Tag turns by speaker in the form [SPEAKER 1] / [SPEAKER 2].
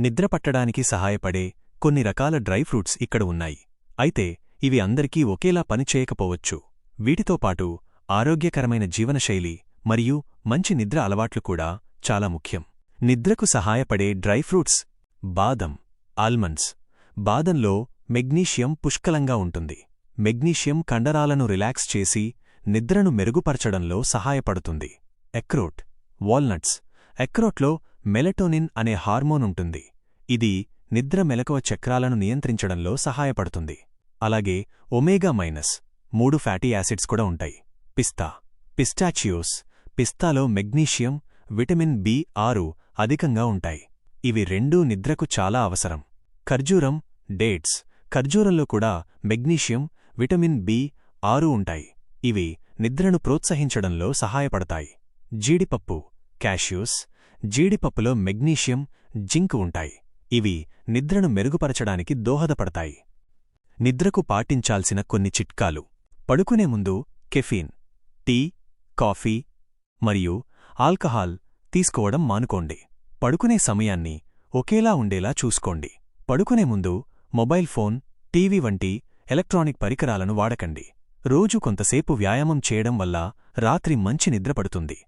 [SPEAKER 1] నిద్రపట్టడానికి సహాయపడే కొన్ని రకాల డ్రై ఫ్రూట్స్ ఇక్కడ ఉన్నాయి. అయితే ఇవి అందరికీ ఒకేలా పనిచేయకపోవచ్చు. వీటితో పాటు ఆరోగ్యకరమైన జీవనశైలి మరియు మంచి నిద్ర అలవాట్లు కూడా చాలా ముఖ్యం. నిద్రకు సహాయపడే డ్రై ఫ్రూట్స్: బాదం, ఆల్మండ్స్. బాదంలో మెగ్నీషియం పుష్కలంగా ఉంటుంది. మెగ్నీషియం కండరాలను రిలాక్స్ చేసి నిద్రను మెరుగుపరచడంలో సహాయపడుతుంది. అక్రోట్, వాల్నట్స్. అక్రోట్లో మెలటోనిన్ అనే హార్మోన్ ఉంటుంది. ఇది నిద్ర మెలకువ చక్రాలను నియంత్రించడంలో సహాయపడుతుంది. అలాగే ఒమేగా-3 ఫ్యాటీ యాసిడ్స్ కూడా ఉంటాయి. పిస్తా, పిస్టాచియోస్. పిస్తాలో మెగ్నీషియం, విటమిన్ బి6 అధికంగా ఉంటాయి. ఇవి రెండూ నిద్రకు చాలా అవసరం. ఖర్జూరం, డేట్స్. ఖర్జూరంలో కూడా మెగ్నీషియం, విటమిన్ బి6 ఉంటాయి. ఇవి నిద్రను ప్రోత్సహించడంలో సహాయపడతాయి. జీడిపప్పు, క్యాష్యూస్. జీడిపప్పులో మెగ్నీషియం, జింక్ ఉంటాయి. ఇవి నిద్రను మెరుగుపరచడానికి దోహదపడతాయి. నిద్రకు పాటించాల్సిన కొన్ని చిట్కాలు: పడుకునే ముందు కెఫీన్, టీ, కాఫీ మరియు ఆల్కహాల్ తీసుకోవడం మానుకోండి. పడుకునే సమయాన్ని ఒకేలా ఉండేలా చూసుకోండి. పడుకునే ముందు మొబైల్ ఫోన్, టీవీ వంటి ఎలక్ట్రానిక్ పరికరాలను వాడకండి. రోజు కొంతసేపు వ్యాయామం చేయడం వల్ల రాత్రి మంచి నిద్ర పడుతుంది.